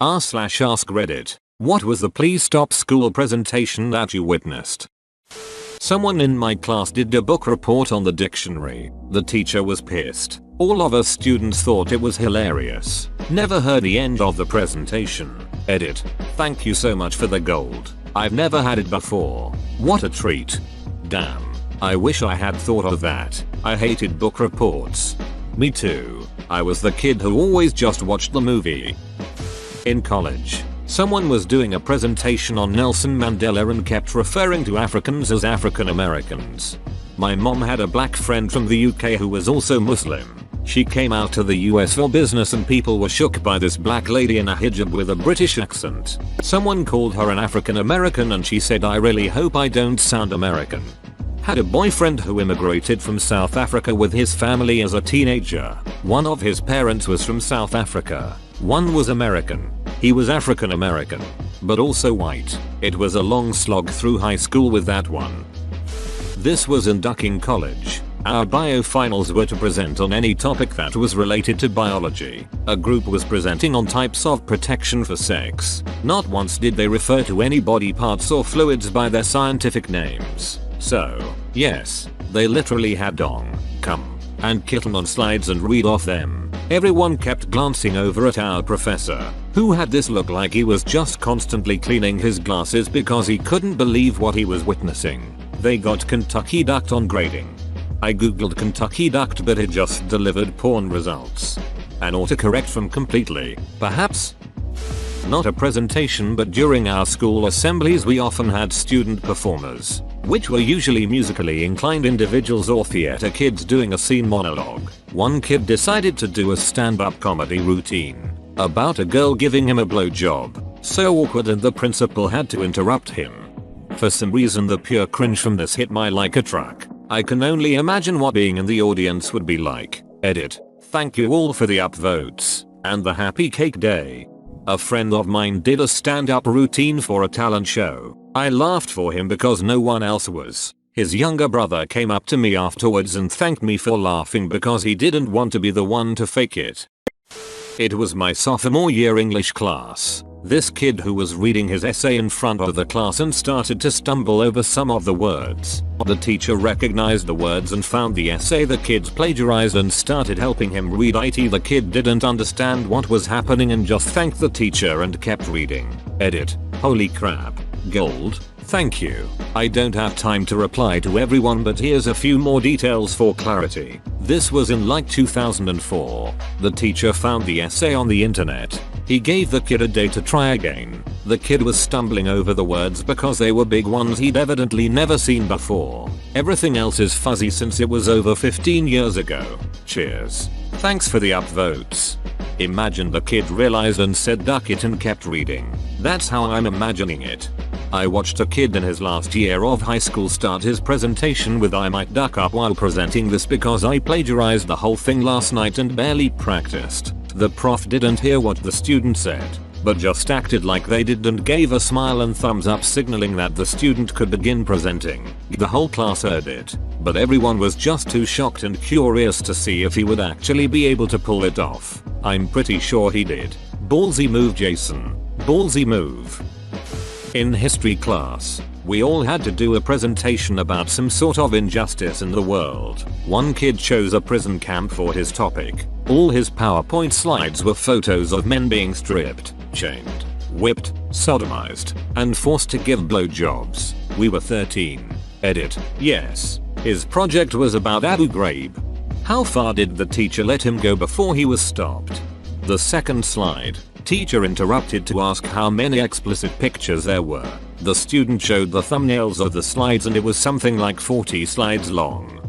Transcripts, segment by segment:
r/AskReddit. What was the please stop school presentation that you witnessed? Someone in my class did a book report on the dictionary. The teacher was pissed. All of us students thought it was hilarious. Never heard the end of the presentation. Edit. Thank you so much for the gold. I've never had it before. What a treat. Damn. I wish I had thought of that. I hated book reports. Me too. I was the kid who always just watched the movie. In college, someone was doing a presentation on Nelson Mandela and kept referring to Africans as African Americans. My mom had a black friend from the UK who was also Muslim. She came out to the US for business and people were shook by this black lady in a hijab with a British accent. Someone called her an African American and she said, "I really hope I don't sound American." Had a boyfriend who immigrated from South Africa with his family as a teenager. One of his parents was from South Africa. One was American. He was African American, but also white. It was a long slog through high school with that one. This was in Ducking College. Our bio finals were to present on any topic that was related to biology. A group was presenting on types of protection for sex. Not once did they refer to any body parts or fluids by their scientific names. So, yes, they literally had dong, cum, and kitten on slides and read off them. Everyone kept glancing over at our professor, who had this look like he was just constantly cleaning his glasses because he couldn't believe what he was witnessing. They got Kentucky ducked on grading. I googled Kentucky ducked but it just delivered porn results. An autocorrect from completely, perhaps? Not a presentation, but during our school assemblies we often had student performers, which were usually musically inclined individuals or theater kids doing a scene monologue. One kid decided to do a stand-up comedy routine about a girl giving him a blowjob. So awkward, and the principal had to interrupt him. For some reason the pure cringe from this hit me like a truck. I can only imagine what being in the audience would be like. Edit. Thank you all for the upvotes and the happy cake day. A friend of mine did a stand-up routine for a talent show. I laughed for him because no one else was. His younger brother came up to me afterwards and thanked me for laughing because he didn't want to be the one to fake it. It was my sophomore year English class. This kid who was reading his essay in front of the class and started to stumble over some of the words. The teacher recognized the words and found the essay the kids plagiarized and started helping him read it. The kid didn't understand what was happening and just thanked the teacher and kept reading. Edit. Holy crap. Gold. Thank you. I don't have time to reply to everyone, but here's a few more details for clarity. This was in like 2004. The teacher found the essay on the internet. He gave the kid a day to try again. The kid was stumbling over the words because they were big ones he'd evidently never seen before. Everything else is fuzzy since it was over 15 years ago. Cheers. Thanks for the upvotes. Imagine the kid realized and said duck it and kept reading. That's how I'm imagining it. I watched a kid in his last year of high school start his presentation with "I might duck up while presenting this because I plagiarized the whole thing last night and barely practiced." The prof didn't hear what the student said, but just acted like they did and gave a smile and thumbs up signaling that the student could begin presenting. The whole class heard it, but everyone was just too shocked and curious to see if he would actually be able to pull it off. I'm pretty sure he did. Ballsy move, Jason. Ballsy move. In history class, we all had to do a presentation about some sort of injustice in the world. One kid chose a prison camp for his topic. All his PowerPoint slides were photos of men being stripped, chained, whipped, sodomized, and forced to give blowjobs. We were 13. Edit. Yes. His project was about Abu Ghraib. How far did the teacher let him go before he was stopped? The second slide. Teacher interrupted to ask how many explicit pictures there were. The student showed the thumbnails of the slides and it was something like 40 slides long.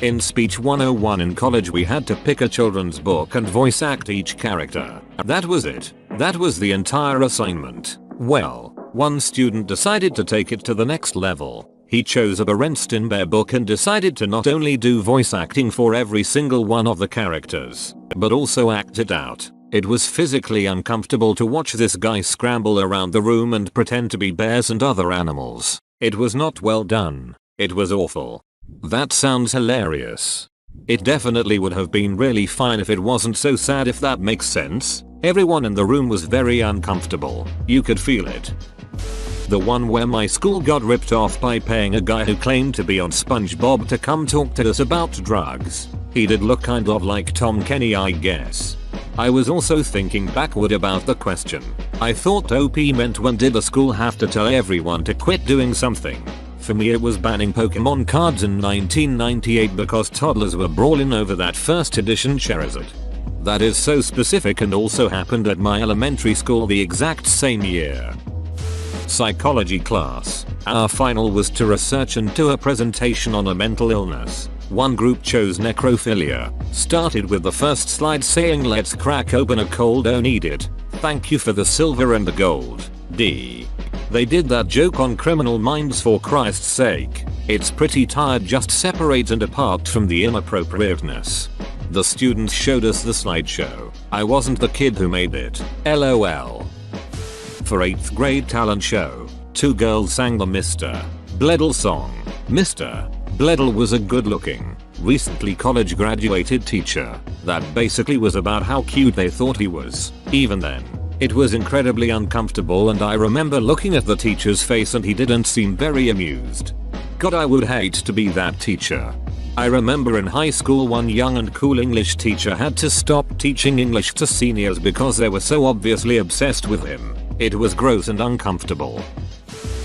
In Speech 101 in college we had to pick a children's book and voice act each character. That was it. That was the entire assignment. Well, one student decided to take it to the next level. He chose a Berenstain Bear book and decided to not only do voice acting for every single one of the characters, but also act it out. It was physically uncomfortable to watch this guy scramble around the room and pretend to be bears and other animals. It was not well done. It was awful. That sounds hilarious. It definitely would have been really fine if it wasn't so sad, if that makes sense. Everyone in the room was very uncomfortable. You could feel it. The one where my school got ripped off by paying a guy who claimed to be on SpongeBob to come talk to us about drugs. He did look kind of like Tom Kenny, I guess. I was also thinking backward about the question. I thought OP meant when did the school have to tell everyone to quit doing something? For me it was banning Pokemon cards in 1998 because toddlers were brawling over that first edition Charizard. That is so specific and also happened at my elementary school the exact same year. Psychology class. Our final was to research and do a presentation on a mental illness. One group chose necrophilia. Started with the first slide saying let's crack open a cold, don't eat it. Thank you for the silver and the gold. D. They did that joke on Criminal Minds, for Christ's sake. It's pretty tired, just separate and apart from the inappropriateness. The students showed us the slideshow. I wasn't the kid who made it. LOL. For 8th grade talent show, 2 girls sang the Mr. Bledel song. Mr. Bledel was a good-looking, recently college graduated teacher that basically was about how cute they thought he was. Even then, it was incredibly uncomfortable, and I remember looking at the teacher's face and he didn't seem very amused. God, I would hate to be that teacher. I remember in high school one young and cool English teacher had to stop teaching English to seniors because they were so obviously obsessed with him. It was gross and uncomfortable.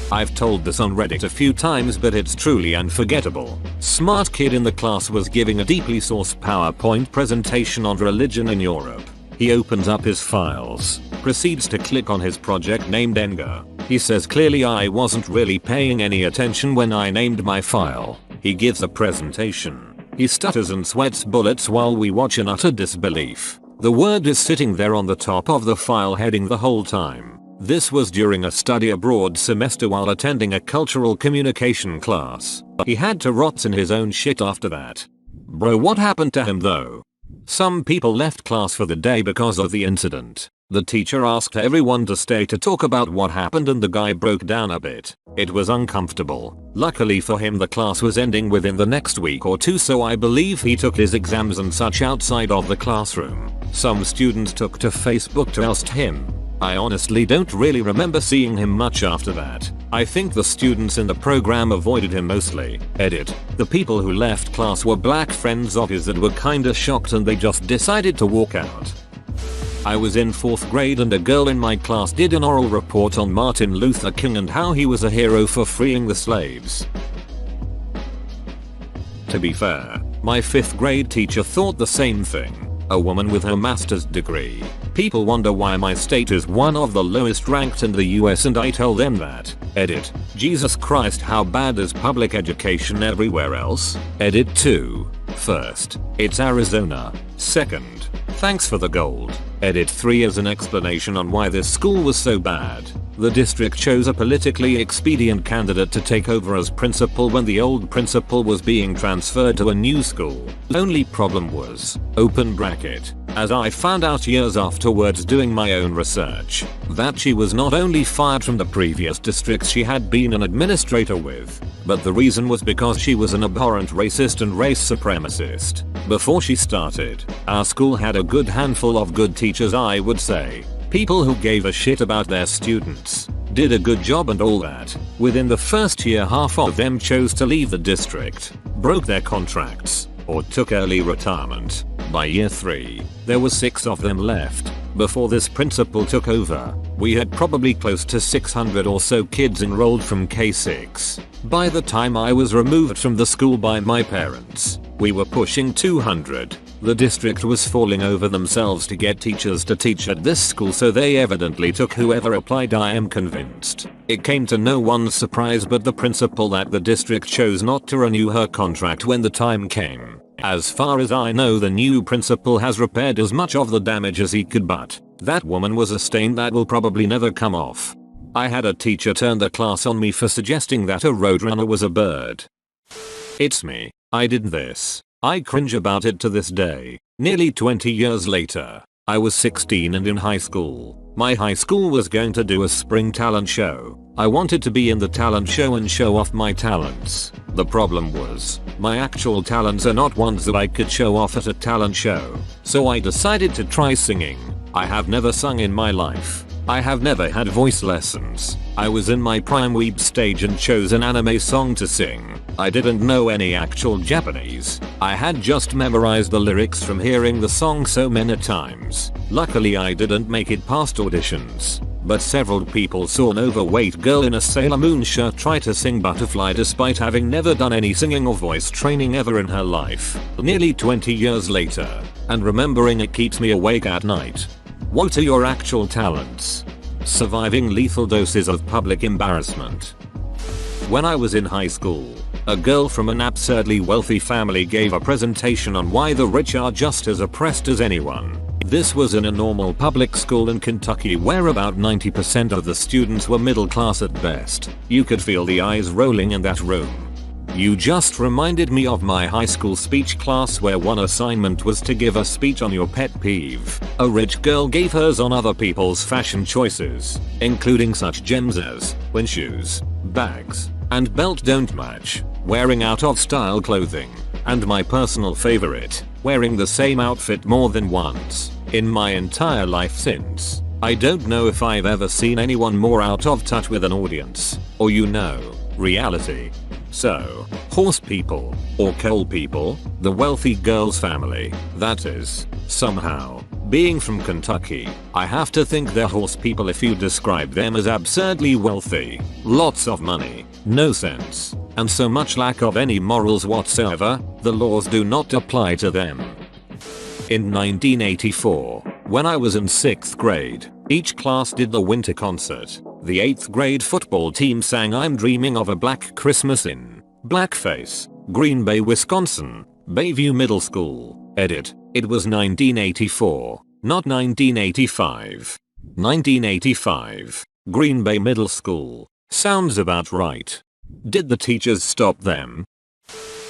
I've told this on Reddit a few times, but it's truly unforgettable. Smart kid in the class was giving a deeply sourced PowerPoint presentation on religion in Europe. He opens up his files, proceeds to click on his project named Enger. He says clearly I wasn't really paying any attention when I named my file. He gives a presentation. He stutters and sweats bullets while we watch in utter disbelief. The word is sitting there on the top of the file heading the whole time. This was during a study abroad semester while attending a cultural communication class. He had to rot in his own shit after that. Bro, what happened to him though? Some people left class for the day because of the incident. The teacher asked everyone to stay to talk about what happened and the guy broke down a bit. It was uncomfortable. Luckily for him the class was ending within the next week or two, so I believe he took his exams and such outside of the classroom. Some students took to Facebook to oust him. I honestly don't really remember seeing him much after that. I think the students in the program avoided him mostly. Edit. The people who left class were black friends of his that were kinda shocked and they just decided to walk out. I was in 4th grade and a girl in my class did an oral report on Martin Luther King and how he was a hero for freeing the slaves. To be fair, my 5th grade teacher thought the same thing. A woman with her master's degree. People wonder why my state is one of the lowest ranked in the US and I tell them that. Edit. Jesus Christ, how bad is public education everywhere else? Edit 2. First, it's Arizona. Second, thanks for the gold. Edit 3 as an explanation on why this school was so bad. The district chose a politically expedient candidate to take over as principal when the old principal was being transferred to a new school. Only problem was, open bracket, as I found out years afterwards doing my own research, that she was not only fired from the previous district she had been an administrator with, but the reason was because she was an abhorrent racist and race supremacist. Before she started, our school had a good handful of good teachers, I would say. People who gave a shit about their students, did a good job and all that. Within the first year half of them chose to leave the district, broke their contracts, or took early retirement. By year 3, there were 6 of them left. Before this principal took over, we had probably close to 600 or so kids enrolled from K6. By the time I was removed from the school by my parents, we were pushing 200. The district was falling over themselves to get teachers to teach at this school, so they evidently took whoever applied, I am convinced. It came to no one's surprise but the principal that the district chose not to renew her contract when the time came. As far as I know, the new principal has repaired as much of the damage as he could, but that woman was a stain that will probably never come off. I had a teacher turn the class on me for suggesting that a roadrunner was a bird. It's me. I did this. I cringe about it to this day. Nearly 20 years later, I was 16 and in high school. My high school was going to do a spring talent show. I wanted to be in the talent show and show off my talents. The problem was, my actual talents are not ones that I could show off at a talent show. So I decided to try singing. I have never sung in my life. I have never had voice lessons. I was in my prime weeb stage and chose an anime song to sing. I didn't know any actual Japanese. I had just memorized the lyrics from hearing the song so many times. Luckily I didn't make it past auditions. But several people saw an overweight girl in a Sailor Moon shirt try to sing Butterfly despite having never done any singing or voice training ever in her life. Nearly 20 years later. And remembering it keeps me awake at night. What are your actual talents? Surviving lethal doses of public embarrassment. When I was in high school, a girl from an absurdly wealthy family gave a presentation on why the rich are just as oppressed as anyone. This was in a normal public school in Kentucky where about 90% of the students were middle class at best. You could feel the eyes rolling in that room. You just reminded me of my high school speech class where one assignment was to give a speech on your pet peeve. A rich girl gave hers on other people's fashion choices, including such gems as when shoes, bags, and belt don't match, wearing out of style clothing, and my personal favorite, wearing the same outfit more than once. In my entire life since, I don't know if I've ever seen anyone more out of touch with an audience, or reality. So, horse people, or coal people, the wealthy girl's family, that is, somehow, being from Kentucky, I have to think they're horse people if you describe them as absurdly wealthy, lots of money, no sense, and so much lack of any morals whatsoever, the laws do not apply to them. In 1984, when I was in 6th grade, each class did the winter concert. The 8th grade football team sang I'm Dreaming of a Black Christmas in blackface, Green Bay, Wisconsin, Bayview Middle School. Edit. It was 1984, not 1985. 1985. Green Bay Middle School. Sounds about right. Did the teachers stop them?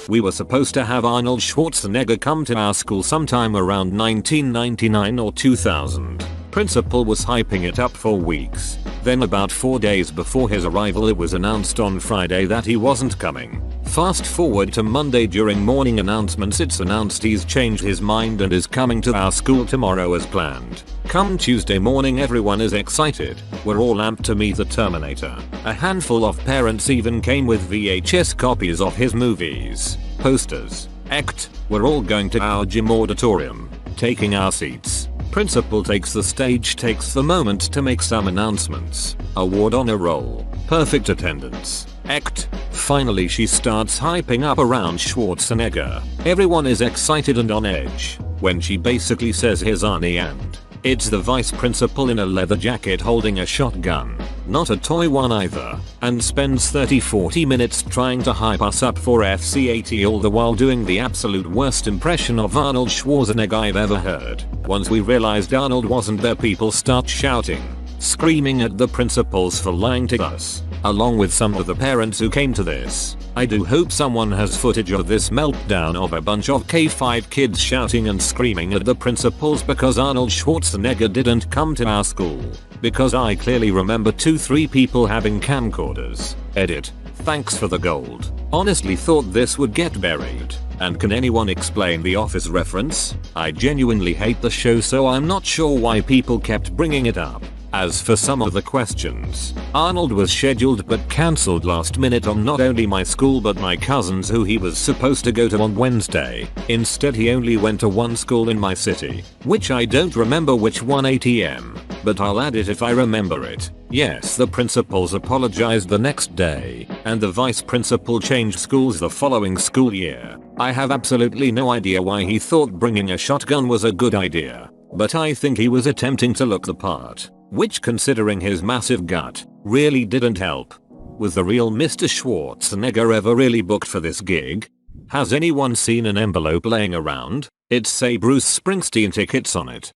We were supposed to have Arnold Schwarzenegger come to our school sometime around 1999 or 2000. Principal was hyping it up for weeks. Then about 4 days before his arrival it was announced on Friday that he wasn't coming. Fast forward to Monday, during morning announcements it's announced he's changed his mind and is coming to our school tomorrow as planned. Come Tuesday morning everyone is excited. We're all amped to meet the Terminator. A handful of parents even came with VHS copies of his movies, posters, act. We're all going to our gym auditorium, taking our seats. Principal takes the stage, takes the moment to make some announcements. Award on a roll. Perfect attendance. Act. Finally she starts hyping up around Schwarzenegger. Everyone is excited and on edge when she basically says here's Arnie, and it's the vice principal in a leather jacket holding a shotgun. Not a toy one either. And spends 30-40 minutes trying to hype us up for FC80, all the while doing the absolute worst impression of Arnold Schwarzenegger I've ever heard. Once we realized Arnold wasn't there, people start shouting, screaming at the principals for lying to us, along with some of the parents who came to this. I do hope someone has footage of this meltdown of a bunch of K5 kids shouting and screaming at the principals because Arnold Schwarzenegger didn't come to our school. Because I clearly remember 2-3 people having camcorders. Edit. Thanks for the gold. Honestly thought this would get buried. And can anyone explain the Office reference? I genuinely hate the show, so I'm not sure why people kept bringing it up. As for some of the questions, Arnold was scheduled but cancelled last minute on not only my school but my cousin's who he was supposed to go to on Wednesday. Instead he only went to one school in my city, which I don't remember which one ATM, but I'll add it if I remember it. Yes, the principals apologized the next day, and the vice principal changed schools the following school year. I have absolutely no idea why he thought bringing a shotgun was a good idea, but I think he was attempting to look the part, which, considering his massive gut, really didn't help. Was the real Mr. Schwarzenegger ever really booked for this gig? Has anyone seen an envelope laying around? It's say Bruce Springsteen tickets on it.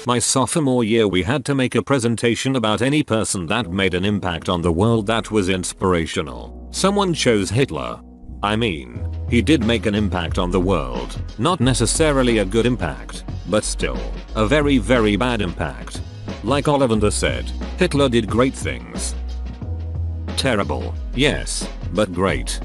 My sophomore year we had to make a presentation about any person that made an impact on the world that was inspirational. Someone chose Hitler. I mean, he did make an impact on the world. Not necessarily a good impact, but still, a very very bad impact. Like Ollivander said, Hitler did great things. Terrible, yes, but great.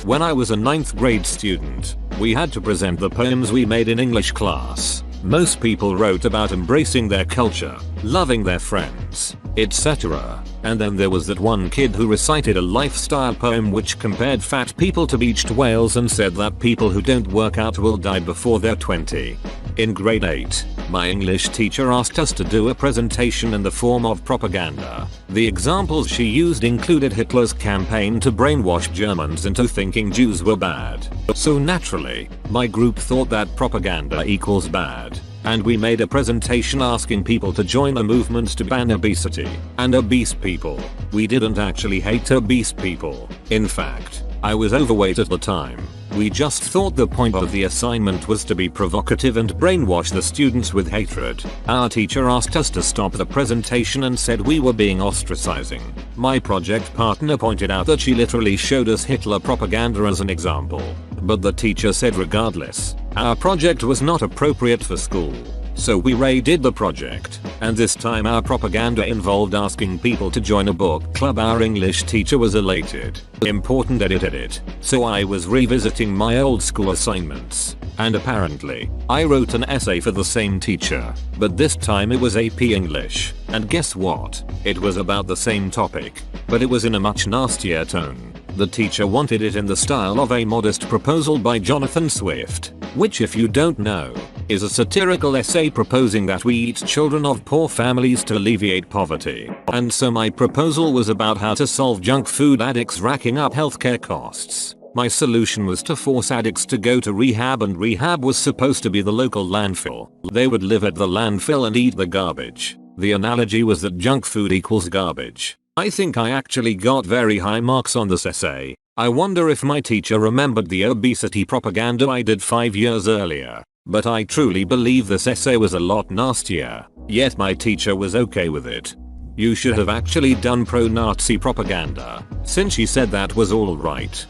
When I was a 9th grade student, we had to present the poems we made in English class. Most people wrote about embracing their culture, loving their friends, etc. And then there was that one kid who recited a lifestyle poem which compared fat people to beached whales and said that people who don't work out will die before they're 20. In grade 8, my English teacher asked us to do a presentation in the form of propaganda. The examples she used included Hitler's campaign to brainwash Germans into thinking Jews were bad. So naturally, my group thought that propaganda equals bad. And we made a presentation asking people to join a movement to ban obesity and obese people. We didn't actually hate obese people. In fact, I was overweight at the time. We just thought the point of the assignment was to be provocative and brainwash the students with hatred. Our teacher asked us to stop the presentation and said we were being ostracizing. My project partner pointed out that she literally showed us Hitler propaganda as an example. But the teacher said regardless, our project was not appropriate for school. So we redid the project, and this time our propaganda involved asking people to join a book club. Our English teacher was elated. Important edit. So I was revisiting my old school assignments, and apparently, I wrote an essay for the same teacher, but this time it was AP English, and guess what? It was about the same topic, but it was in a much nastier tone. The teacher wanted it in the style of A Modest Proposal by Jonathan Swift, which if you don't know, is a satirical essay proposing that we eat children of poor families to alleviate poverty. And so my proposal was about how to solve junk food addicts racking up healthcare costs. My solution was to force addicts to go to rehab, and rehab was supposed to be the local landfill. They would live at the landfill and eat the garbage. The analogy was that junk food equals garbage. I think I actually got very high marks on this essay. I wonder if my teacher remembered the obesity propaganda I did 5 years earlier. But I truly believe this essay was a lot nastier, yet my teacher was okay with it. You should have actually done pro-Nazi propaganda, since she said that was alright.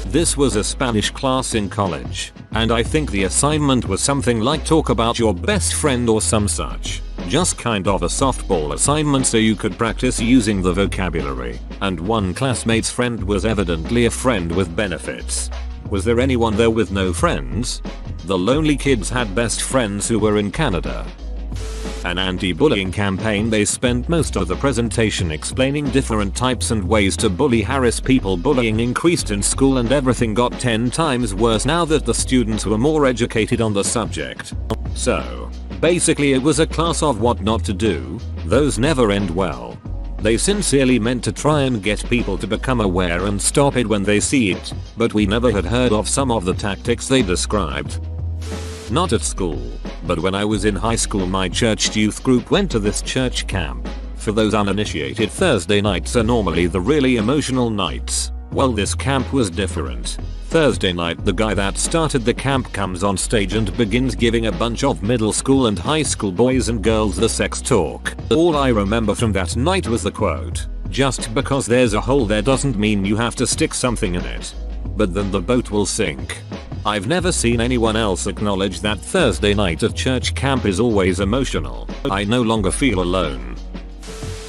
This was a Spanish class in college, and I think the assignment was something like talk about your best friend or some such. Just kind of a softball assignment so you could practice using the vocabulary, and one classmate's friend was evidently a friend with benefits. Was there anyone there with no friends? The lonely kids had best friends who were in Canada. An anti-bullying campaign. They spent most of the presentation explaining different types and ways to bully, harass people. Bullying increased in school and everything got 10 times worse now that the students were more educated on the subject. So, basically it was a class of what not to do. Those never end well. They sincerely meant to try and get people to become aware and stop it when they see it, but we never had heard of some of the tactics they described. Not at school, but when I was in high school my church youth group went to this church camp. For those uninitiated, Thursday nights are normally the really emotional nights. Well, this camp was different. Thursday night the guy that started the camp comes on stage and begins giving a bunch of middle school and high school boys and girls the sex talk. All I remember from that night was the quote, "Just because there's a hole there doesn't mean you have to stick something in it. But then the boat will sink." I've never seen anyone else acknowledge that Thursday night at church camp is always emotional. I no longer feel alone.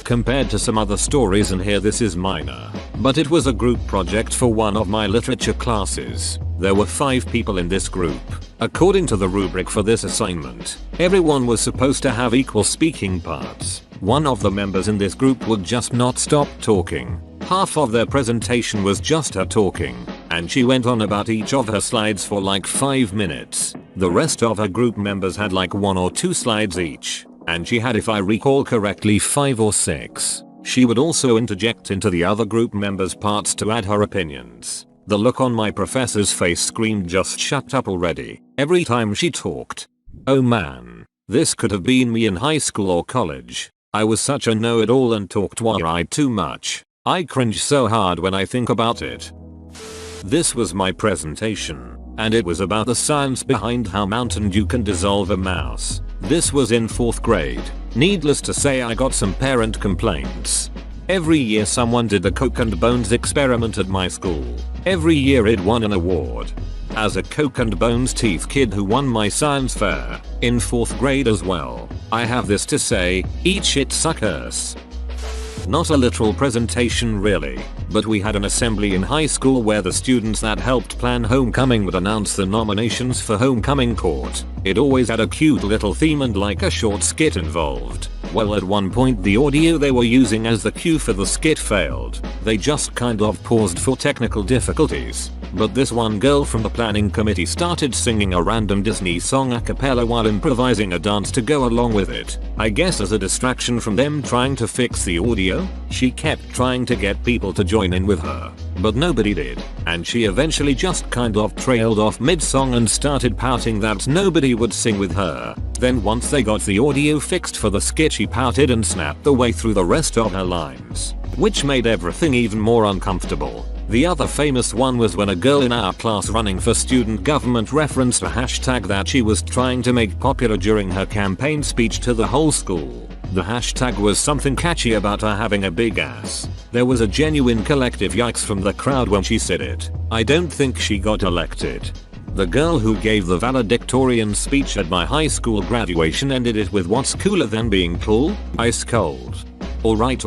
Compared to some other stories in here, this is minor, but it was a group project for one of my literature classes. There were 5 people in this group. According to the rubric for this assignment, everyone was supposed to have equal speaking parts. One of the members in this group would just not stop talking. Half of their presentation was just her talking, and she went on about each of her slides for like 5 minutes. The rest of her group members had like 1 or 2 slides each, and she had, if I recall correctly, 5 or 6. She would also interject into the other group members' parts to add her opinions. The look on my professor's face screamed, "Just shut up already," every time she talked. Oh man, this could have been me in high school or college. I was such a know-it-all and talked way too much. I cringe so hard when I think about it. This was my presentation, and it was about the science behind how Mountain Dew can dissolve a mouse. This was in 4th grade. Needless to say, I got some parent complaints. Every year someone did the Coke and Bones experiment at my school. Every year it won an award. As a Coke and Bones teeth kid who won my science fair in 4th grade as well, I have this to say: eat shit, suckers. Not a literal presentation really, but we had an assembly in high school where the students that helped plan homecoming would announce the nominations for homecoming court. It always had a cute little theme and like a short skit involved. Well, at one point the audio they were using as the cue for the skit failed. They just kind of paused for technical difficulties. But this one girl from the planning committee started singing a random Disney song a cappella while improvising a dance to go along with it. I guess as a distraction from them trying to fix the audio, she kept trying to get people to join in with her. But nobody did, and she eventually just kind of trailed off mid-song and started pouting that nobody would sing with her. Then once they got the audio fixed for the skit, she pouted and snapped the way through the rest of her lines, which made everything even more uncomfortable. The other famous one was when a girl in our class running for student government referenced a hashtag that she was trying to make popular during her campaign speech to the whole school. The hashtag was something catchy about her having a big ass. There was a genuine collective yikes from the crowd when she said it. I don't think she got elected. The girl who gave the valedictorian speech at my high school graduation ended it with "What's cooler than being cool? Ice cold." Alright.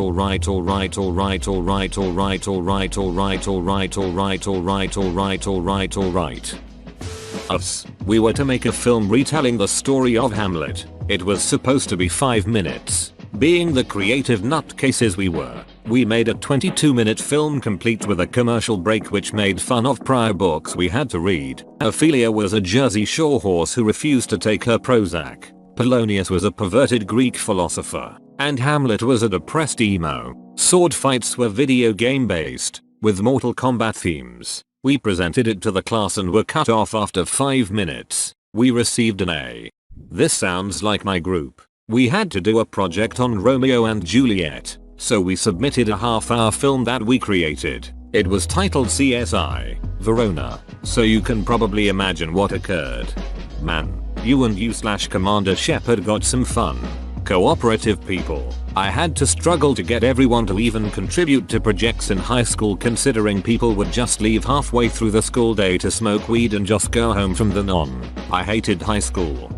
Us. We were to make a film retelling the story of Hamlet. It was supposed to be 5 minutes. Being the creative nutcases we were, we made a 22-minute film complete with a commercial break which made fun of prior books we had to read. Ophelia was a Jersey Shore horse who refused to take her Prozac. Polonius was a perverted Greek philosopher. And Hamlet was a depressed emo. Sword fights were video game based, with Mortal Kombat themes. We presented it to the class and were cut off after 5 minutes. We received an A. This sounds like my group. We had to do a project on Romeo and Juliet, so we submitted a half-hour film that we created. It was titled CSI Verona, so you can probably imagine what occurred. Man, you and you/Commander Shepard got some fun. Cooperative people. I had to struggle to get everyone to even contribute to projects in high school, considering people would just leave halfway through the school day to smoke weed and just go home from then on. I hated high school.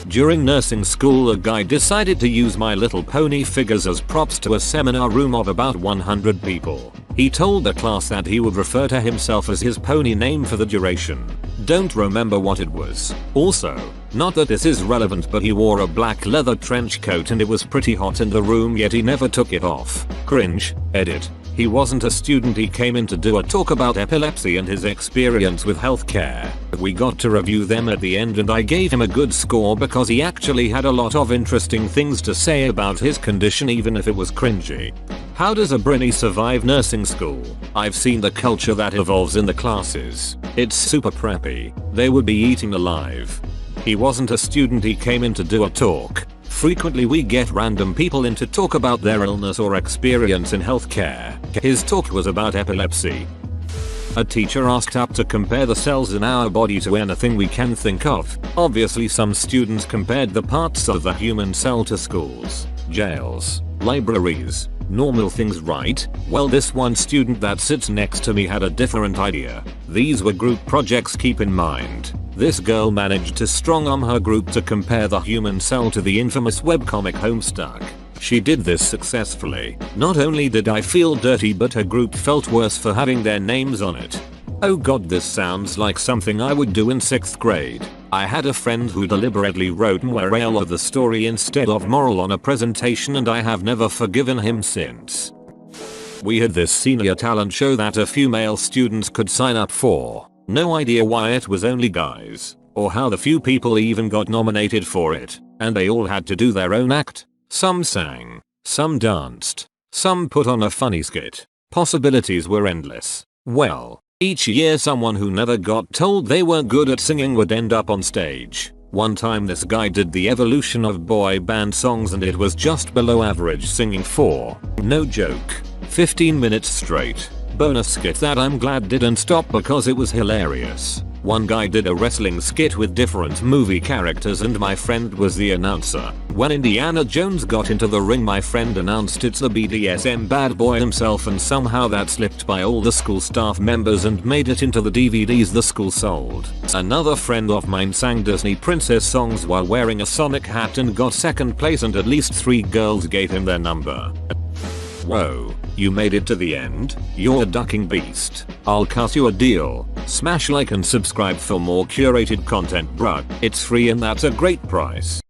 During nursing school, a guy decided to use My Little Pony figures as props to a seminar room of about 100 people. He told the class that he would refer to himself as his pony name for the duration. Don't remember what it was. Also, not that this is relevant, but he wore a black leather trench coat and it was pretty hot in the room, yet he never took it off. Cringe. Edit. He wasn't a student, he came in to do a talk about epilepsy and his experience with healthcare. We got to review them at the end and I gave him a good score because he actually had a lot of interesting things to say about his condition, even if it was cringy. How does a Brinny survive nursing school? I've seen the culture that evolves in the classes. It's super preppy. They would be eating alive. He wasn't a student, he came in to do a talk. Frequently we get random people in to talk about their illness or experience in healthcare. His talk was about epilepsy. A teacher asked us to compare the cells in our body to anything we can think of. Obviously some students compared the parts of the human cell to schools, jails, libraries, normal things, right? Well, this one student that sits next to me had a different idea. These were group projects, keep in mind. This girl managed to strong-arm her group to compare the human cell to the infamous webcomic Homestuck. She did this successfully. Not only did I feel dirty, but her group felt worse for having their names on it. Oh god, this sounds like something I would do in 6th grade. I had a friend who deliberately wrote moral of the story instead of moral on a presentation, and I have never forgiven him since. We had this senior talent show that a few male students could sign up for. No idea why it was only guys, or how the few people even got nominated for it, and they all had to do their own act. Some sang, some danced, some put on a funny skit. Possibilities were endless. Well, each year someone who never got told they were good at singing would end up on stage. One time this guy did the evolution of boy band songs and it was just below average singing for, no joke, 15 minutes straight. Bonus skit that I'm glad didn't stop because it was hilarious. One guy did a wrestling skit with different movie characters and my friend was the announcer. When Indiana Jones got into the ring, my friend announced it's the BDSM bad boy himself, and somehow that slipped by all the school staff members and made it into the DVDs the school sold. Another friend of mine sang Disney princess songs while wearing a Sonic hat and got 2nd place, and at least 3 girls gave him their number. Whoa, you made it to the end? You're a ducking beast. I'll cut you a deal. Smash like and subscribe for more curated content, bruh. It's free and that's a great price.